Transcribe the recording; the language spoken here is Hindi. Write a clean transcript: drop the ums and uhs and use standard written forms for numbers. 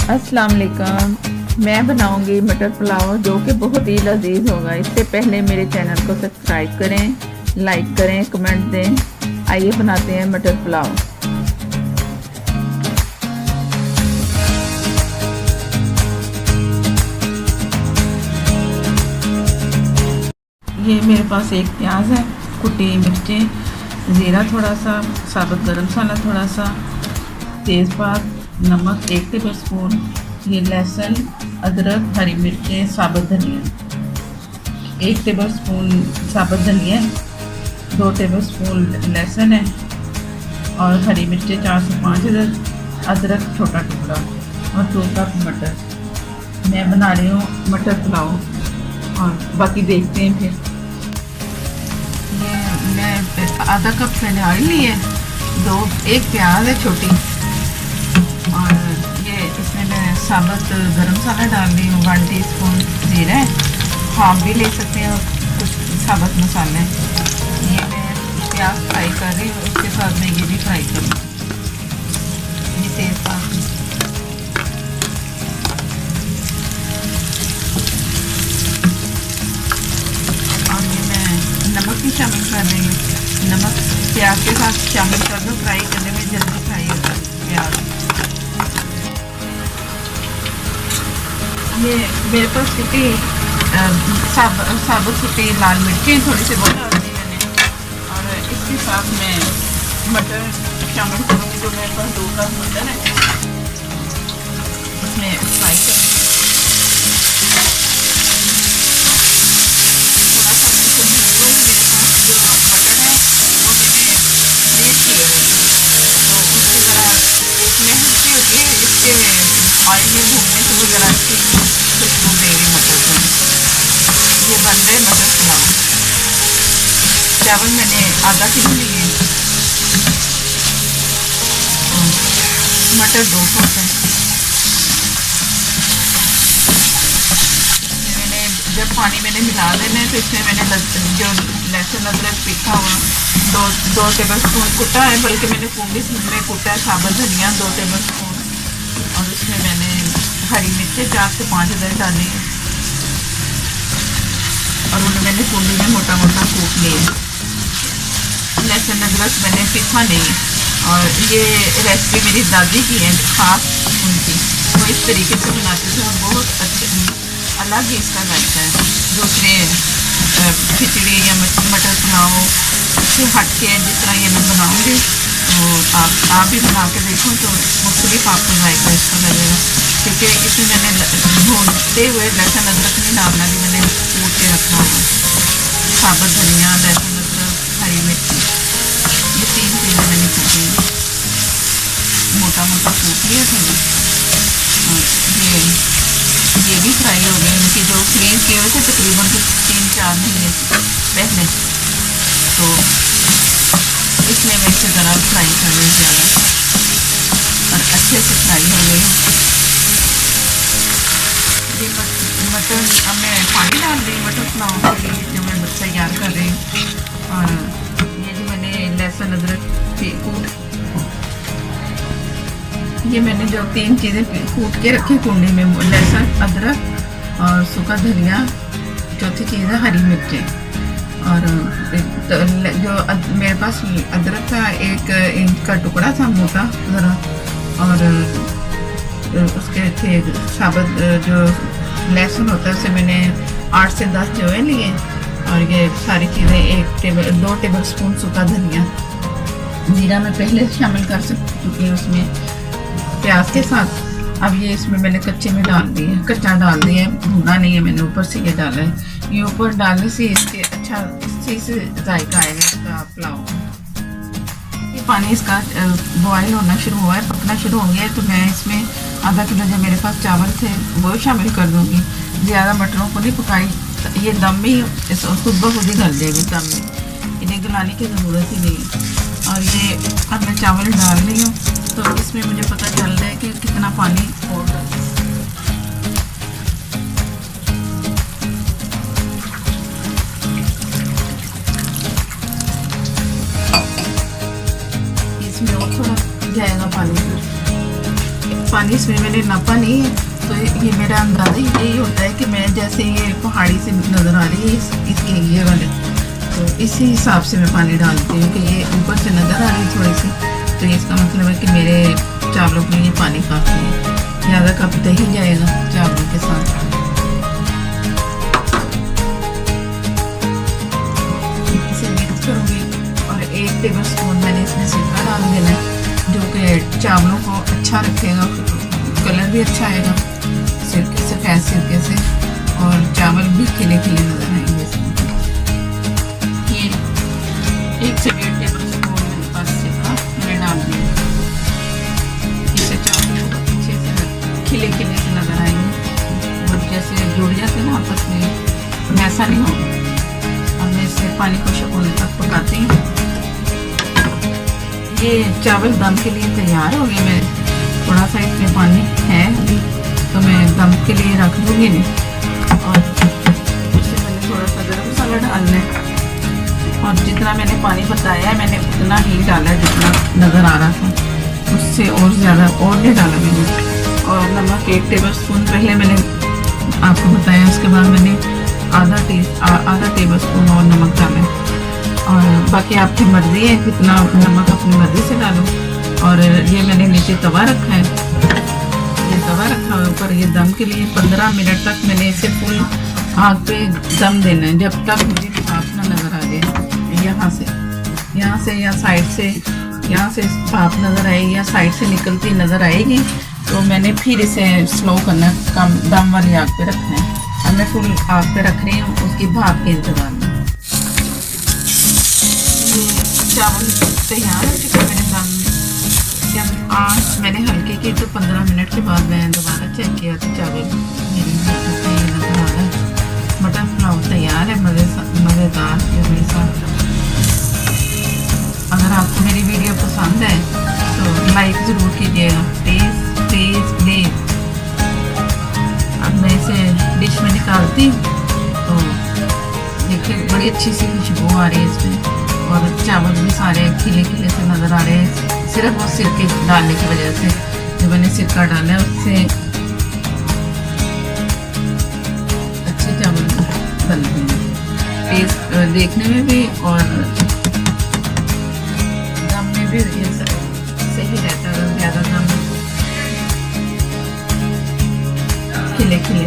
अस्सलाम वालेकुम। मैं बनाऊंगी मटर पुलाव जो कि बहुत ही लजीज होगा। इससे पहले मेरे चैनल को सब्सक्राइब करें, लाइक करें, कमेंट दें। आइए बनाते हैं मटर पुलाव। ये मेरे पास एक प्याज है, कुटी मिर्चें, ज़ीरा थोड़ा सा, साबुत गरम मसाला थोड़ा सा, तेज़पात, नमक 1 टेबल स्पून, ये लहसुन, अदरक, हरी मिर्चें, साबुत धनिया 1 टेबल स्पून साबुत धनिया, 2 टेबल स्पून लहसुन है और हरी मिर्चें 4 से 5 अदरक छोटा टुकड़ा और 2 कप मटर। मैं बना रही हूँ मटर पुलाव और बाकी देखते हैं फिर। ये मैं आधा कप मैंने ऑयल ली है, एक प्याज है छोटी और ये इसमें मैं साबुत गरम मसाला डाल रही हूँ। 1 टीस्पून जीरा है, हाफ भी ले सकते हैं और कुछ साबुत मसाले। ये मैं प्याज फ्राई कर रही हूँ, उसके साथ मैं ये भी फ्राई करूँ। ये तेज़पात और ये मैं नमक भी शामिल कर रही हूँ। नमक प्याज के साथ शामिल कर दो, फ्राई करने में जल्दी फ्राई होता है प्याज। ये मेरे पास कुटी साबुत कुटी लाल मिर्चें थोड़ी सी वो डाल दी मैंने और इसके साथ मैं मटर शामिल करूँगी जो मेरे पास 2 कप मटर है। इसमें फ्राई करूँगी थोड़ा सा। मेरे पास जो मटर है वो मैंने ग्रेट किए हुए तो उसकी ज़रा इसमें हल्की होती है, इसके ऑयल में भूनने से वो ज़रा अच्छी खुशबू देगी मटर को। ये बन रहे मटर पुलाव। चावल मैंने आधा किलो लिए, मटर 2 कप है। मैंने जब पानी मैंने मिला देना है तो इसमें मैंने जो लहसुन अदरक पिसा हुआ 2 टेबल स्पून कुटा है, बल्कि मैंने पूरी में कुटा है, साबुत धनिया 2 टेबल स्पून और उसमें मैंने हरी मिर्चें 4 से 5 डाली और उन्हें मैंने कुंडी में मोटा मोटा कूट लिया। लहसुन अदरक मैंने पिसा नहीं और ये रेसिपी मेरी दादी की है, ख़ास उनकी, वो इस तरीके से बनाते थे और बहुत अच्छे अलग ही इसका जायका है। दूसरे खिचड़ी या मटर पुलाव से हट के जिस तरह ये मैं बनाऊँगी तो आप भी बना के देखो तो मुख्तलिफ आपको जायका इसका लगेगा, क्योंकि इसमें मैंने भूनते हुए लहसुन अदरक नहीं डालना, भी मैंने कूट के रखा हुआ। साबुत धनिया, लहसुन अदरक, हरी मिर्ची, ये 3 चीज़ें मैंने कूटी, मोटा मोटा कूट लिया था। ये भी फ्राई हो गए, इनकी जो फ्रीज किए हुए थे तकरीबन 3-4 महीने पहले, तो इसलिए मैं इसे ज़रा फ्राई कर रही ज़्यादा और अच्छे से फ्राई हो गई। ये मटर अब मैं पानी डाल रही हूँ मटर पुलाव के लिए जो मैं तैयार कर रही हूँ। और ये जो मैंने लहसुन अदरक कूट, ये मैंने जो 3 चीज़ें कूट के रखी कुंडी में, लहसुन अदरक और सूखा धनिया, चौथी चीज़ है हरी मिर्चें और जो मेरे पास अदरक का 1 इंच का टुकड़ा था मोटा ज़रा और उसके थे साबुत जो लहसुन होता है उसे मैंने 8 से 10 जोए लिए और ये सारी चीज़ें 2 टेबल स्पून सूखा धनिया, जीरा मैं पहले शामिल कर चुकी हूँ उसमें प्याज के साथ। अब ये इसमें मैंने कच्चे में डाल दिए, कच्चा डाल दिया, भुना नहीं है मैंने, ऊपर से ये डाला है। ये ऊपर डालने से इसके अच्छा सही से जायका आएगा इसका पुलाव। ये पानी इसका बॉयल होना शुरू हुआ है, पकना शुरू हो गया है, तो मैं इसमें आधा किलो जो मेरे पास चावल थे वो शामिल कर दूँगी। ज़्यादा मटरों को नहीं पकाई, ये दम में खुद ब खुद ही गल जाएगी दम में, इन्हें गलाने की ज़रूरत ही नहीं। और ये अब मैं चावल डाल रही हूँ तो इसमें मुझे पता चल रहा है कि कितना पानी और इसमें और थोड़ा जाएगा पानी। पानी इसमें मैंने नापा नहीं है, तो ये मेरा अंदाज़ा यही होता है कि मैं जैसे ये पहाड़ी से नज़र आ रही है इसके ये वाले, तो इसी हिसाब से मैं पानी डालती हूँ कि ये ऊपर से नज़र आ रही है थोड़ी सी, तो इसका मतलब है कि मेरे चावलों के लिए पानी काफ़ी है। ज़्यादा कप दही जाएगा चावलों के साथ। इसे मिक्स करूँगी और 1 टेबल स्पून मैंने इसमें सिरका डाल देना है, जो कि चावलों को अच्छा रखेगा, कलर भी अच्छा आएगा सिरके से, सफ़ेद सिरके से, और चावल भी खिले खिले नजर आएंगे इसमें। ये 1 से 1.5 टेबल स्पून मेरे पास सिरका मैंने डाल दिया, इससे चावल अच्छे से खिले खिले से नजर आएंगे और जैसे जुड़ जाते हैं ना आपस में, ऐसा नहीं होगा। अब मैं इससे पानी को शकोने तक पकाती हूँ। ये चावल दम के लिए तैयार हो गए। मैं थोड़ा सा इसमें पानी है अभी, तो मैं दम के लिए रख दूँगी नहीं, और उससे मैंने थोड़ा सा गरम मसाला डालना है, और जितना मैंने पानी बताया है मैंने उतना ही डाला है जितना नज़र आ रहा था, उससे और ज़्यादा और नहीं डाला मैंने। और नमक 1 टेबल स्पून पहले मैंने आपको बताया, उसके बाद मैंने आधा टेबल स्पून और नमक डाला है, और बाकी आपकी मर्ज़ी है कितना नमक अपनी मर्ज़ी से डालो। और ये मैंने नीचे तवा रखा है, ये तवा रखा है ऊपर, ये दम के लिए 15 मिनट तक मैंने इसे फुल आग पे दम देना है, जब तक मुझे भाप ना नज़र आ जाए। यहाँ से या साइड से, यहाँ से भाप नज़र आएगी या साइड से निकलती नज़र आएगी, तो मैंने फिर इसे स्लो करना, कम दम वाली आग पे रखना है। अब मैं फुल आग पे रख रही हूँ उसकी भाप के इंतज़ार में। चावल तैयार हो चुके मैंने दम, जब आँच मैंने हल्की की तो 15 मिनट के बाद मैं दोबारा चेक किया तो चावल मेरी नज़र आ रहा है। मटर पुलाव तैयार है, मज़ेदार मेरे साथ। अगर आपको मेरी वीडियो पसंद है तो लाइक ज़रूर कीजिएगा, प्लीज़। अब मैं इसे डिश में निकालती हूँ, तो देखिए बड़ी अच्छी सी खुशबू आ रही है इसमें, और चावल भी सारे खिले खिले से नज़र आ रहे हैं, सिर्फ वो सिरके डालने की वजह से, जो मैंने सिरका डाला है उससे अच्छे चावल बनते हैं, टेस्ट देखने में भी और दम में भी ये सही रहता है। ज़्यादा दम खिले खिले